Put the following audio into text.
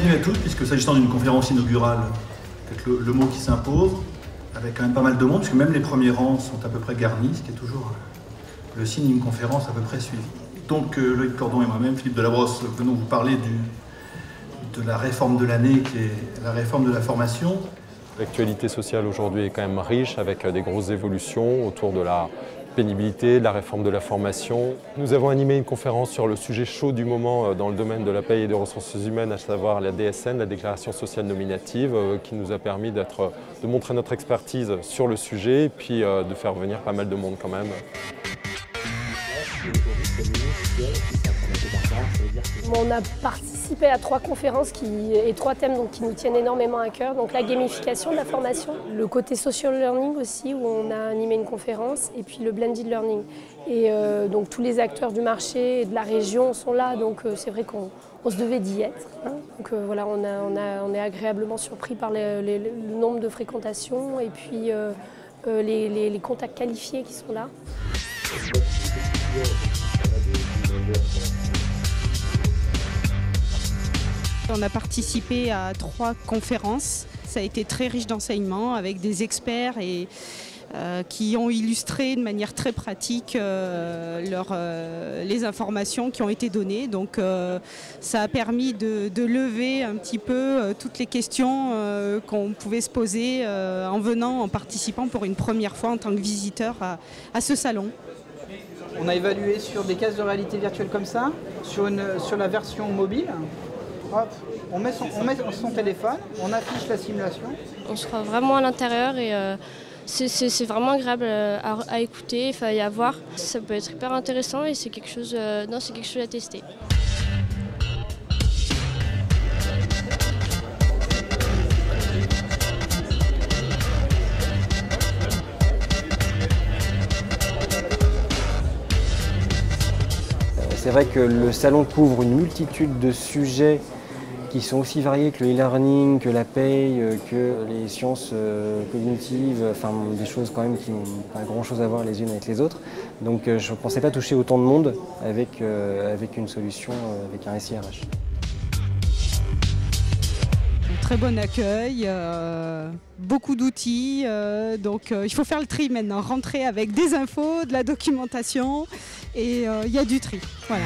bienvenue à tous, puisque s'agissant d'une conférence inaugurale, peut-être le mot qui s'impose, avec quand même pas mal de monde, puisque même les premiers rangs sont à peu près garnis, ce qui est toujours le signe d'une conférence à peu près suivie. Donc Loïc Cordon et moi-même, Philippe Delabrosse, venons vous parler de la réforme de l'année, qui est la réforme de la formation. L'actualité sociale aujourd'hui est quand même riche, avec des grosses évolutions autour de la pénibilité, de la réforme de la formation. Nous avons animé une conférence sur le sujet chaud du moment dans le domaine de la paie et des ressources humaines, à savoir la DSN, la déclaration sociale nominative, qui nous a permis de montrer notre expertise sur le sujet et puis de faire venir pas mal de monde quand même. On a participé à 3 conférences et 3 thèmes qui nous tiennent énormément à cœur. Donc la gamification de la formation, le côté social learning aussi, où on a animé une conférence, et puis le blended learning. Et donc tous les acteurs du marché et de la région sont là, donc c'est vrai qu'on se devait d'y être. Hein. Donc voilà, on est agréablement surpris par le nombre de fréquentations et puis les contacts qualifiés qui sont là. On a participé à 3 conférences. Ça a été très riche d'enseignements avec des experts qui ont illustré de manière très pratique les informations qui ont été données. Donc ça a permis de lever un petit peu toutes les questions qu'on pouvait se poser en participant pour une première fois en tant que visiteur à ce salon. On a évalué sur des cases de réalité virtuelle comme ça, sur la version mobile. Hop, on met son téléphone, on affiche la simulation. On se croit vraiment à l'intérieur et c'est vraiment agréable à écouter et à voir. Ça peut être hyper intéressant et c'est quelque chose à tester. C'est vrai que le salon couvre une multitude de sujets qui sont aussi variés que le e-learning, que la paye, que les sciences cognitives, enfin des choses quand même qui n'ont pas grand-chose à voir les unes avec les autres. Donc je ne pensais pas toucher autant de monde avec une solution, avec un SIRH. Très bon accueil, beaucoup d'outils, donc il faut faire le tri maintenant, rentrer avec des infos, de la documentation et il y a du tri. Voilà.